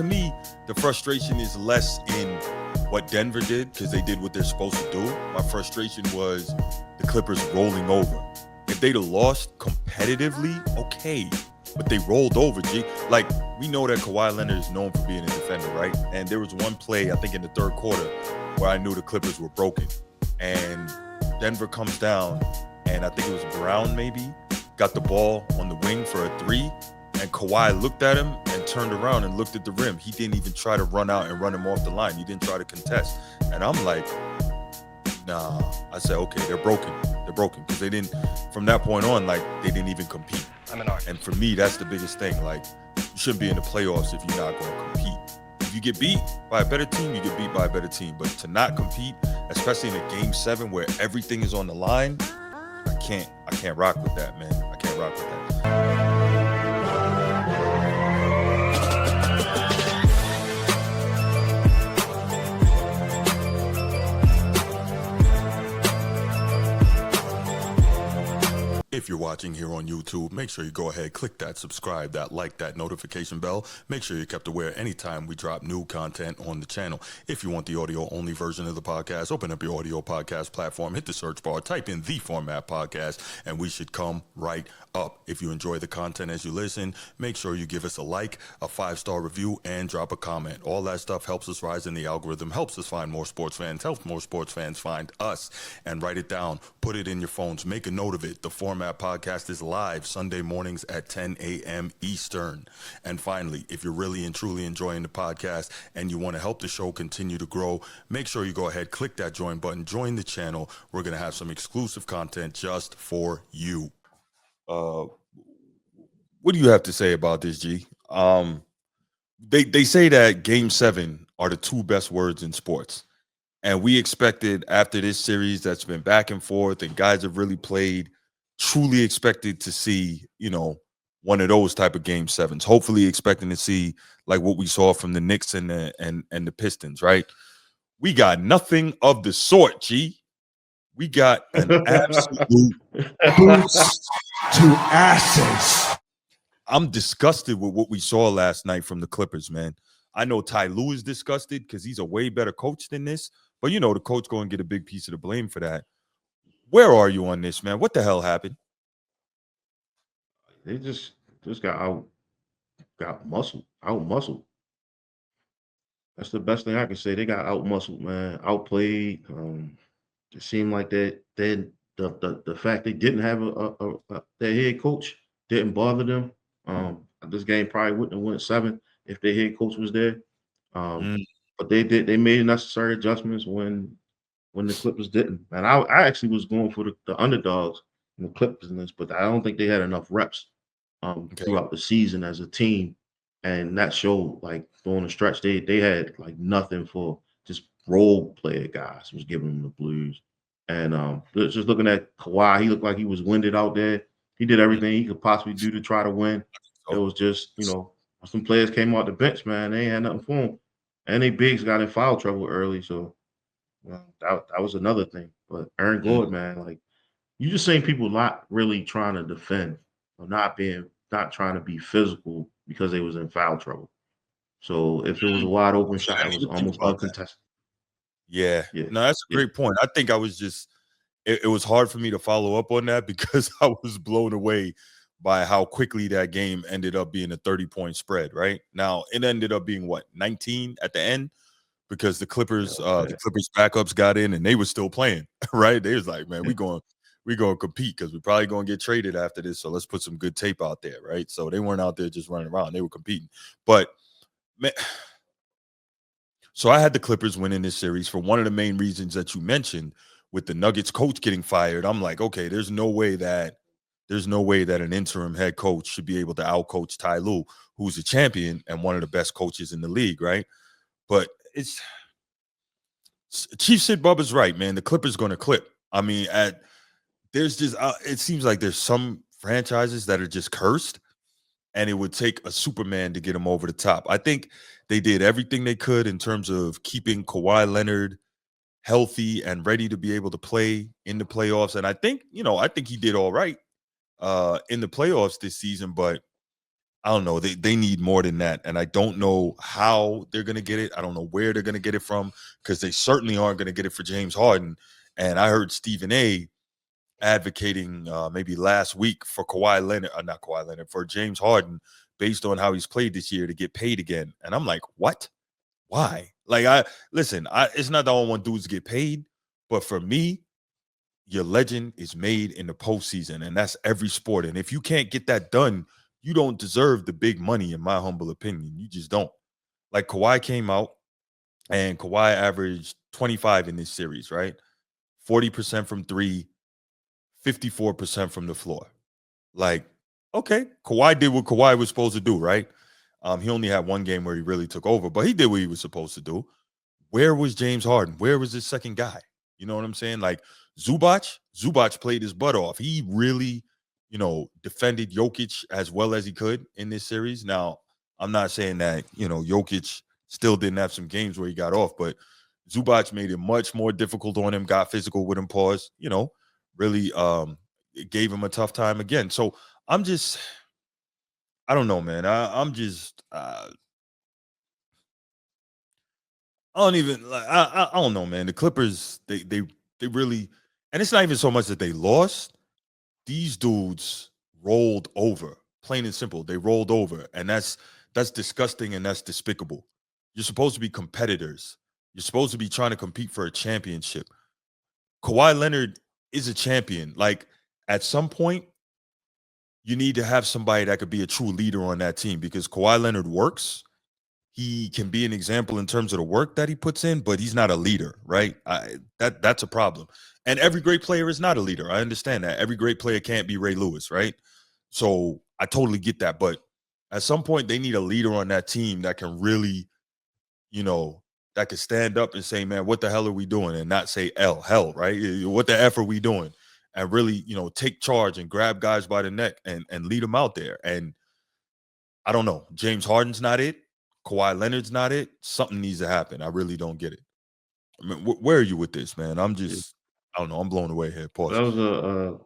to me, the frustration is less in what Denver did because they did what they're supposed to do. My frustration was the Clippers rolling over. If they'd have lost competitively, okay, but they rolled over, G. Like, we know that Kawhi Leonard is known for being a defender, right? And there was one play, I think in the third quarter, where I knew the Clippers were broken. And Denver comes down, and I think it was Brown maybe, got the ball on the wing for a three, and Kawhi looked at him and turned around and looked at the rim. He didn't even try to run out and run him off the line. He didn't try to contest. And I'm like, nah. I said, okay, they're broken. They're broken because they didn't, from that point on, like, they didn't even compete. And for me, that's the biggest thing. Like, you shouldn't be in the playoffs if you're not going to compete. If you get beat by a better team, you get beat by a better team. But to not compete, especially in a game 7 where everything is on the line, I can't rock with that, man. I can't rock with that. If you're watching here on YouTube, make sure you go ahead, click that subscribe, that like, that notification bell. Make sure you're kept aware anytime we drop new content on the channel. If you want the audio-only version of the podcast, open up your audio podcast platform, hit the search bar, type in The Format Podcast, and we should come right up. If you enjoy the content as you listen, make sure you give us a like, a 5-star review, and drop a comment. All that stuff helps us rise in the algorithm, helps us find more sports fans, helps more sports fans find us, and write it down, put it in your phones, make a note of it. The Format Podcast is live Sunday mornings at 10 a.m. Eastern. And finally, if you're really and truly enjoying the podcast and you want to help the show continue to grow, make sure you go ahead, click that join button, join the channel. We're going to have some exclusive content just for you. What do you have to say about this, G? They say that Game 7 are the 2 best words in sports. And we expected after this series that's been back and forth and guys have really played, truly expected to see, one of those type of Game 7s. Hopefully expecting to see like what we saw from the Knicks and the Pistons, right? We got nothing of the sort, G. We got an absolute boots to asses. I'm disgusted with what we saw last night from the Clippers, man. I know Ty Lue is disgusted because he's a way better coach than this, but the coach going to get a big piece of the blame for that. Where are you on this, man? What the hell happened? They just got out muscled. That's the best thing I can say. They got out muscled, man, outplayed. It seemed like that the fact they didn't have their head coach didn't bother them. This game probably wouldn't have went 7 if their head coach was there. But they made necessary adjustments when the Clippers didn't. And I actually was going for the underdogs in the Clippers in this, but I don't think they had enough reps throughout the season as a team. And that showed, like, during the stretch, they had like nothing for just role player guys was giving them the blues. And just looking at Kawhi, he looked like he was winded out there. He did everything he could possibly do to try to win. It was just, some players came out the bench, man. They ain't had nothing for them. And they bigs got in foul trouble early. So that was another thing. But Aaron Gordon, man, like, you just seen people not really trying to defend or not trying to be physical because they was in foul trouble. So if it was a wide open shot, it was almost uncontested. Yeah. No, that's a great point. I think I was just it was hard for me to follow up on that because I was blown away by how quickly that game ended up being a 30-point spread, right? Now, it ended up being 19 at the end because the Clippers backups got in and they were still playing, right? They was like, man, we're going to compete because we're probably going to get traded after this. So let's put some good tape out there, right? So they weren't out there just running around. They were competing. But, man, so I had the Clippers winning this series for one of the main reasons that you mentioned with the Nuggets coach getting fired. I'm like, okay, there's no way that an interim head coach should be able to outcoach Ty Lue, who's a champion and one of the best coaches in the league, right? But Chief Sid Bubba's right, man. The Clippers going to clip. I mean, there's just it seems like there's some franchises that are just cursed, and it would take a Superman to get them over the top. I think they did everything they could in terms of keeping Kawhi Leonard healthy and ready to be able to play in the playoffs. And I think he did all right in the playoffs this season, but I don't know. They need more than that, and I don't know how they're gonna get it. I don't know where they're gonna get it from because they certainly aren't gonna get it for James Harden. And I heard Stephen A. advocating maybe last week for Kawhi Leonard, not Kawhi Leonard, for James Harden, based on how he's played this year to get paid again. And I'm like, what? Why? Like, I listen. It's not that I don't want dudes to get paid, but for me, your legend is made in the postseason, and that's every sport. And if you can't get that done, you don't deserve the big money, in my humble opinion. You just don't. Like Kawhi came out, and Kawhi averaged 25 in this series, right? 40% from three, 54% from the floor. Like, okay, Kawhi did what Kawhi was supposed to do, right? He only had one game where he really took over, but he did what he was supposed to do. Where was James Harden? Where was his second guy? You know what I'm saying? Like Zubac played his butt off. He really, defended Jokic as well as he could in this series. Now, I'm not saying that, Jokic still didn't have some games where he got off, but Zubac made it much more difficult on him, got physical with him, pause, really it gave him a tough time again. So I'm just, I don't know, man. I'm just I don't even like. I don't know, man. The Clippers, they really, and it's not even so much that they lost. These dudes rolled over, plain and simple. They rolled over, and that's disgusting and that's despicable. You're supposed to be competitors. You're supposed to be trying to compete for a championship. Kawhi Leonard is a champion. Like at some point, you need to have somebody that could be a true leader on that team because Kawhi Leonard works. He can be an example in terms of the work that he puts in, but he's not a leader, right? That's a problem. And every great player is not a leader. I understand that. Every great player can't be Ray Lewis, right? So I totally get that. But at some point, they need a leader on that team that can really, you know, that can stand up and say, man, what the hell are we doing? And not say hell, right? What the F are we doing? And really, take charge and grab guys by the neck and lead them out there. And I don't know. James Harden's not it. Kawhi Leonard's not it. Something needs to happen. I really don't get it. I mean, where are you with this, man? Yeah. I don't know. I'm blown away here. Pause. That was a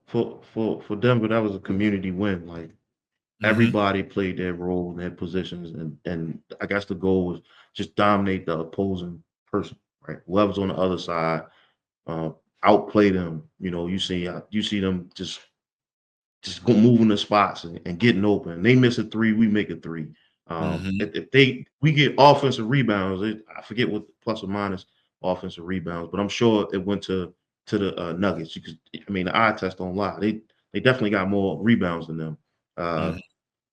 for Denver. That was a community win. Like Hmm. everybody played their role in their positions, and I guess the goal was just dominate the opposing person. Right, whoever's on the other side, uh, outplay them. You see them just go moving the spots and getting open. They miss a three, we make a three. Hmm. If we get offensive rebounds, I forget what plus or minus offensive rebounds, but I'm sure it went to the Nuggets. Because I mean, the eye test don't lie. They definitely got more rebounds than them. Uh, Hmm.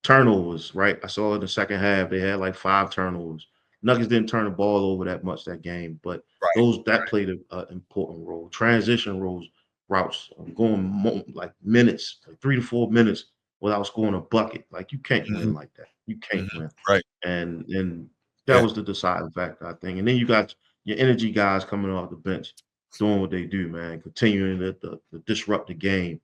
Turnovers, right? I saw in the second half they had like 5 turnovers. Nuggets didn't turn the ball over that much that game, but Right. those that played an important role. Transition routes, going like minutes, like 3 to 4 minutes without scoring a bucket. Like you can't Hmm. win like that. You Hmm. can't win. Right. And that Yeah. was the deciding factor, I think. And then you got your energy guys coming off the bench, doing what they do, man, continuing to disrupt the game.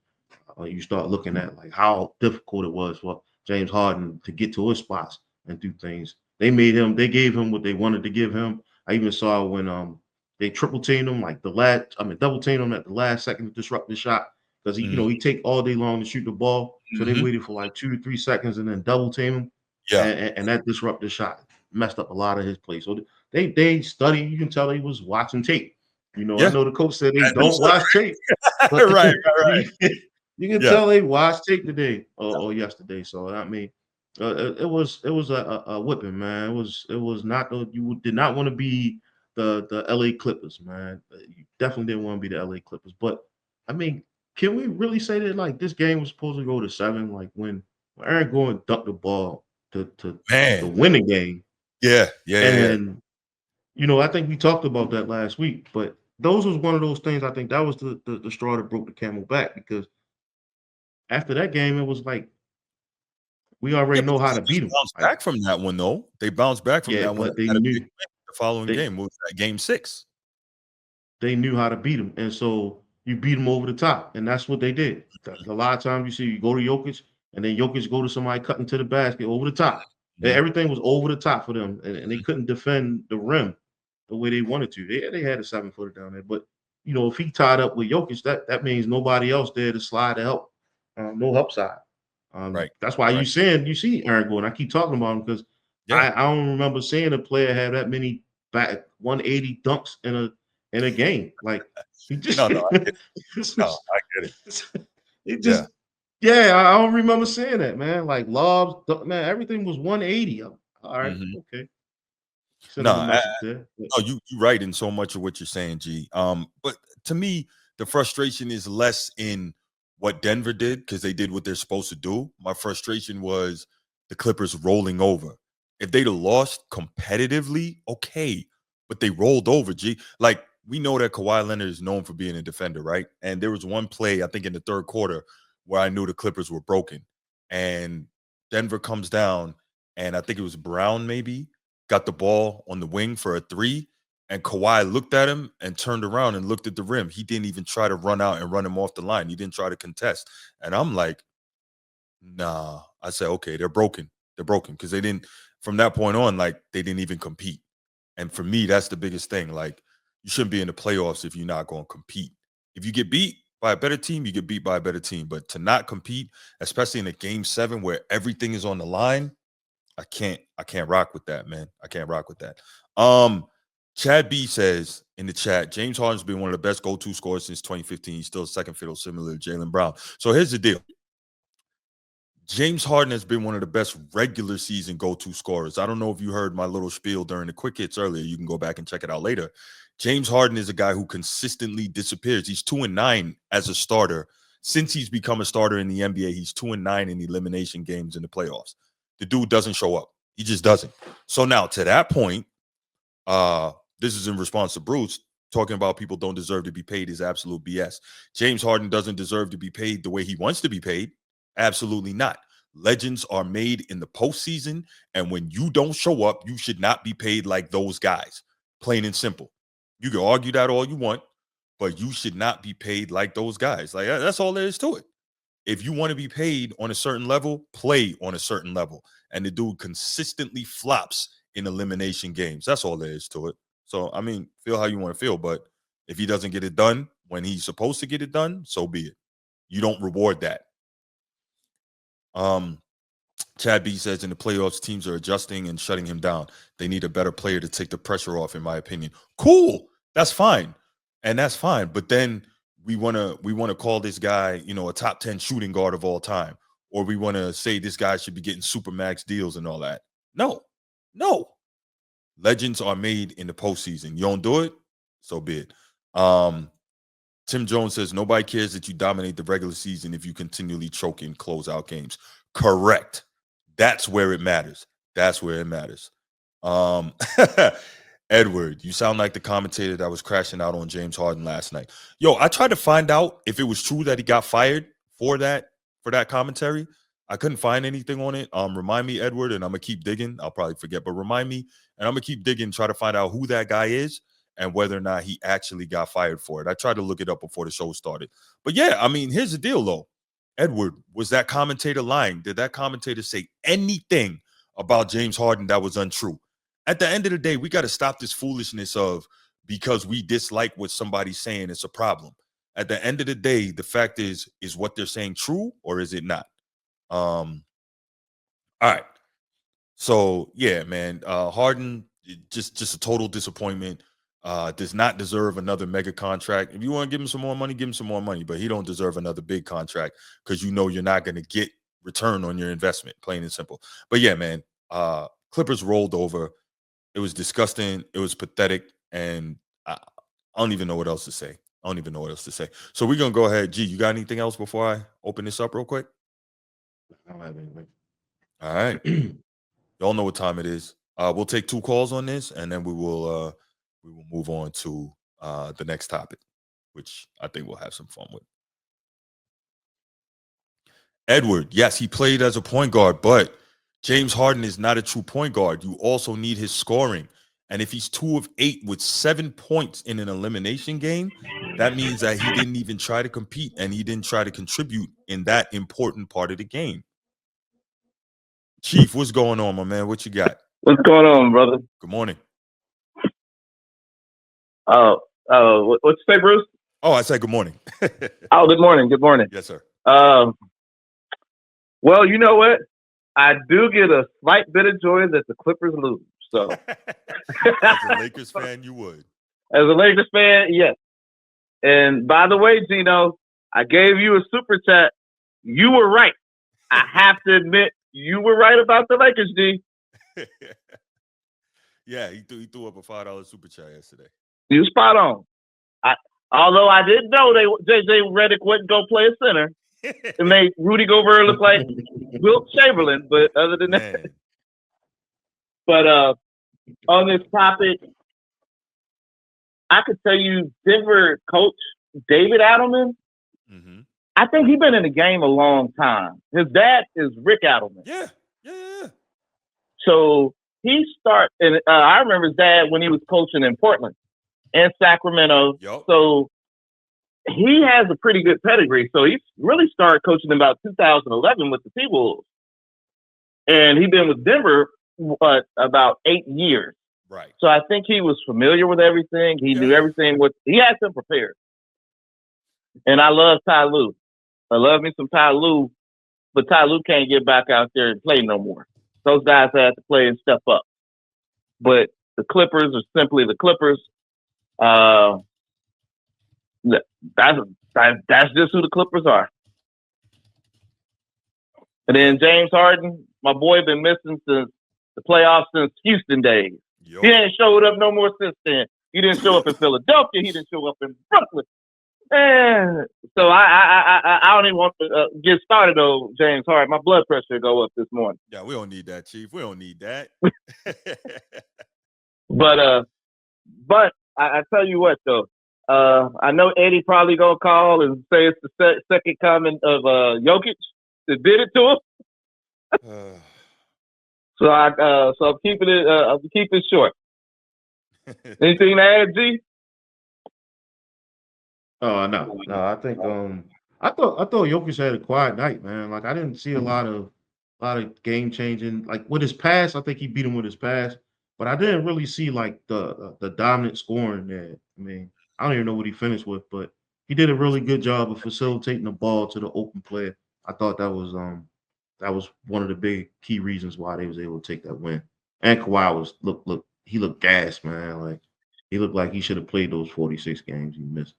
You start looking at like how difficult it was for James Harden to get to his spots and do things. They gave him what they wanted to give him. I even saw when they triple teamed him, like double teamed him at the last second to disrupt the shot because Hmm. he take all day long to shoot the ball. So they Hmm. waited for like 2 to 3 seconds and then double team him, Yeah. and that disrupted the shot, messed up a lot of his plays. So they study. You can tell he was watching tape. I Yeah. know the coach said they As they don't watch tape, should. but Right. you Right. you can Yeah. tell they watched tape today or yesterday. So I mean, it was a whipping, man. It was not you did not want to be the L.A. Clippers, man. You definitely didn't want to be the L.A. Clippers. But I mean, can we really say that like this game was supposed to go to 7? Like when Aaron Gordon dunked the ball to Man. win the game, Yeah. Yeah. Yeah. Yeah. and I think we talked about that last week. But those was one of those things. I think that was the straw that broke the camel back because after that game, it was like we Yeah. already But know the how to beat Clippers them. bounced Like, back from that one, though. They bounced back from yeah, that one but and had a big win the following they game. What was that? Game six. they knew how to beat them, and so you beat them over the top, and that's what they did. A lot of times you see you go to Jokic, and then Jokic go to somebody cutting to the basket over the top. Mhm. Everything was over the top for them, and they couldn't defend the rim the way they wanted to. They had a 7 footer down there, but if he tied up with Jokic, that means nobody else there to slide to help. No help side. Right. That's why Right. you see Aaron Gordon. I keep talking about him because Yeah. I don't remember seeing a player have that many back 180 dunks in a game. Like he just No, I get it. No, I get it. it Yeah. just yeah, I don't remember seeing that, man. Like lobs, man, everything was 180. All right, Hmm. okay. No, Sending a message there. But no, you right in so much of what you're saying, G. But to me, the frustration is less in what Denver did because they did what they're supposed to do. My frustration was the Clippers rolling over. If they'd have lost competitively, okay, but they rolled over, G. Like we know that Kawhi Leonard is known for being a defender, right? And there was one play I think in the third quarter where I knew the Clippers were broken, and Denver comes down, and I think it was Brown maybe got the ball on the wing for a three, and Kawhi looked at him and turned around and looked at the rim. He didn't even try to run out and run him off the line. He didn't try to contest. And I'm like, nah. I said, okay, they're broken. They're broken because they didn't, from that point on, like they didn't even compete. And for me, that's the biggest thing. Like, you shouldn't be in the playoffs if you're not going to compete. If you get beat by a better team, you get beat by a better team. But to not compete, especially in a game 7 where everything is on the line, I can't rock with that, man. I can't rock with that. Um, Chad B says in the chat, James Harden's been one of the best go-to scorers since 2015. He's still second fiddle, similar to Jaylen Brown. So here's the deal. James Harden has been one of the best regular season go-to scorers. I don't know if you heard my little spiel during the quick hits earlier. You can go back and check it out later. James Harden is a guy who consistently disappears. He's 2-9 as a starter. Since he's become a starter in the NBA, he's 2-9 in elimination games in the playoffs. The dude doesn't show up. He just doesn't. So now to that point, this is in response to Bruce talking about people don't deserve to be paid is absolute BS. James Harden doesn't deserve to be paid the way he wants to be paid. Absolutely not. Legends are made in the postseason, and when you don't show up, you should not be paid like those guys. Plain and simple. You can argue that all you want, but you should not be paid like those guys. Like that's all there is to it. If you want to be paid on a certain level, play on a certain level. And the dude consistently flops in elimination games. That's all there is to it. So, I mean, feel how you want to feel, but if he doesn't get it done when he's supposed to get it done, so be it. You don't reward that. Um, Chad B says in the playoffs, teams are adjusting and shutting him down. They need a better player to take the pressure off, in my opinion. Cool. That's fine. And that's fine. But then we wanna call this guy, a top 10 shooting guard of all time. Or we want to say this guy should be getting super max deals and all that. No, no. Legends are made in the postseason. You don't do it, so be it. Um, Tim Jones says nobody cares that you dominate the regular season if you continually choke in closeout games. Correct. That's where it matters. That's where it matters. Um, Edward, you sound like the commentator that was crashing out on James Harden last night. Yo, I tried to find out if it was true that he got fired for that commentary. I couldn't find anything on it. Remind me, Edward, and I'm gonna keep digging. I'll probably forget, but remind me, and I'm gonna keep digging, try to find out who that guy is and whether or not he actually got fired for it. I tried to look it up before the show started. But yeah, I mean, here's the deal though. Edward, was that commentator lying? Did that commentator say anything about James Harden that was untrue? At the end of the day, we got to stop this foolishness of because we dislike what somebody's saying, it's a problem. At the end of the day, the fact is what they're saying true or is it not? All right. So yeah, man, Harden just a total disappointment. Does not deserve another mega contract. If you want to give him some more money, give him some more money, but he don't deserve another big contract because you know you're not going to get return on your investment, plain and simple. But yeah, man, Clippers rolled over. It was disgusting. It was pathetic, and I don't even know what else to say. I don't even know what else to say. So we're gonna go ahead. G, you got anything else before I open this up real quick? I don't have anything. All right. Y'all know what time it is. We'll take 2 calls on this, and then we will move on to the next topic, which I think we'll have some fun with. Edward, yes, he played as a point guard, but James Harden is not a true point guard. You also need his scoring. And if he's 2 of 8 with 7 points in an elimination game, that means that he didn't even try to compete and he didn't try to contribute in that important part of the game. Chief, what's going on, my man? What you got? What's going on, brother? Good morning. What's you say, Bruce? Oh, I said good morning. Oh, good morning. Good morning. Yes, sir. Um, Well, you know what? I do get a slight bit of joy that the Clippers lose. So, As a Lakers fan, you would. as a Lakers fan, yes. And by the way, Gino, I gave you a super chat. You were right. I have to admit, you were right about the Lakers, G. Yeah, he threw up a $5 super chat yesterday. You spot on. I, although I didn't know JJ Redick wouldn't go play a center and make Rudy Gobert look like Wilt Chamberlain, but other than that, Man. but on this topic, I could tell you Denver coach David Adelman. Mm-hmm. I think he's been in the game a long time. His dad is Rick Adelman. Yeah. So he and I remember his dad when he was coaching in Portland and Sacramento. Yep. So he has a pretty good pedigree. So he really started coaching in about 2011 with the T-Wolves. And he's been with Denver about 8 years. Right. So I think he was familiar with everything. He knew everything. He had them prepared. And I love Ty Lue. I love me some Ty Lue, but Ty Lue can't get back out there and play no more. Those guys have to play and step up. But the Clippers are simply the Clippers. That's just who the Clippers are. And then James Harden, my boy, been missing since the playoffs since Houston days. Yo. He ain't showed up no more since then. He didn't show up in Philadelphia. He didn't show up in Brooklyn. And so I don't even want to get started on James Harden. My blood pressure go up this morning. Yeah, we don't need that, Chief. We don't need that. But I tell you what though, I know Eddie probably gonna call and say it's the second coming of Jokic that did it to him. So I'm keeping it short. Anything to add, G? Oh no. I think I thought Jokic had a quiet night, man. Like I didn't see a lot of game changing. Like with his pass, I think he beat him with his pass, but I didn't really see like the dominant scoring there. I mean, I don't even know what he finished with, but he did a really good job of facilitating the ball to the open player. I thought that was one of the big key reasons why they was able to take that win. And Kawhi he looked gassed, man. Like he looked like he should have played those 46 games he missed.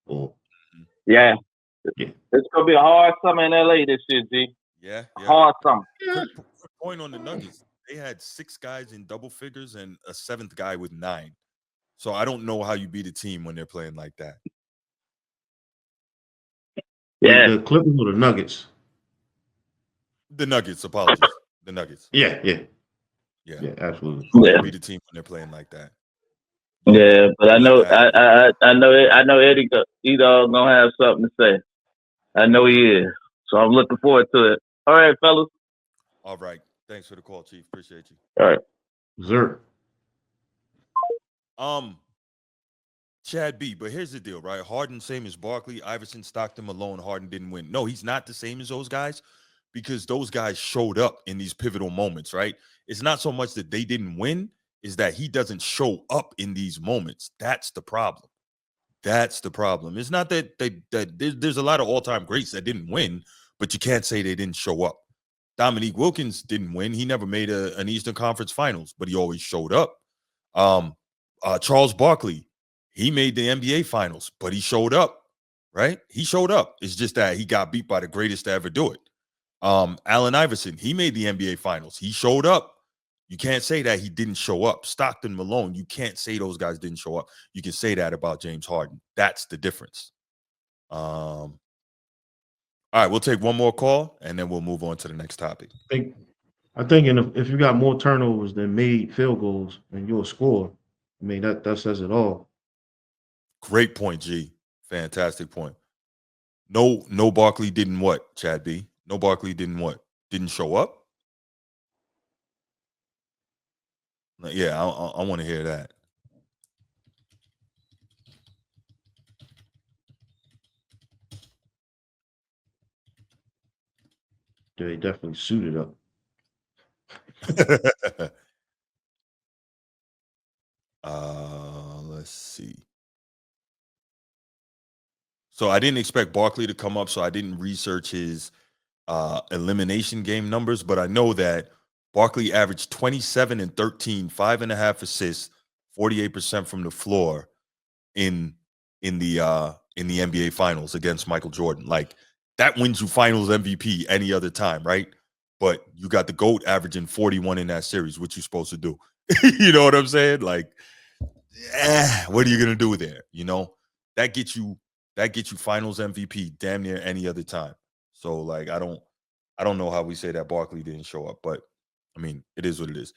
Yeah. Yeah. It's gonna be a hard summer in LA this year, G. Yeah. Hard summer. Quick point on the Nuggets. They had 6 guys in double figures and a 7th guy with 9. So I don't know how you beat a team when they're playing like that. Yeah. The Clippers or the Nuggets? The Nuggets, apologies. The Nuggets. Yeah, absolutely. Yeah. Beat a team when they're playing like that. Yeah, but I know Eddie E-Dog gonna have something to say. I know he is. So I'm looking forward to it. All right, fellas. All right. Thanks for the call, Chief. Appreciate you. All right. Sir. Chad B, but here's the deal, right? Harden, same as Barkley, Iverson, Stockton, Malone. Harden didn't win. No, he's not the same as those guys because those guys showed up in these pivotal moments, right? It's not so much that they didn't win, is that he doesn't show up in these moments. That's the problem. That's the problem. It's not that there's a lot of all-time greats that didn't win, but you can't say they didn't show up. Dominique Wilkins didn't win. He never made an Eastern Conference Finals, but he always showed up. Charles Barkley, he made the NBA Finals, but he showed up, right? He showed up. It's just that he got beat by the greatest to ever do it. Allen Iverson, he made the NBA Finals. He showed up. You can't say that he didn't show up. Stockton, Malone, you can't say those guys didn't show up. You can say that about James Harden. That's the difference. All right, we'll take one more call, and then we'll move on to the next topic. I think if you got more turnovers than made field goals, and you'll score. I mean, that says it all. Great point, G. Fantastic point. No Barkley didn't what, Chad B? No Barkley didn't what? Didn't show up? Yeah, I want to hear that. They definitely suited up. Let's see. So I didn't expect Barkley to come up, so I didn't research his elimination game numbers, but I know that Barkley averaged 27 and 13, 5.5 assists, 48% from the floor in the NBA Finals against Michael Jordan. Like that wins you Finals MVP any other time, right? But you got the GOAT averaging 41 in that series. What you supposed to do? You know what I'm saying? Like, what are you gonna do there? You know, that gets you Finals MVP damn near any other time. So like, I don't know how we say that Barkley didn't show up, but I mean, it is what it is.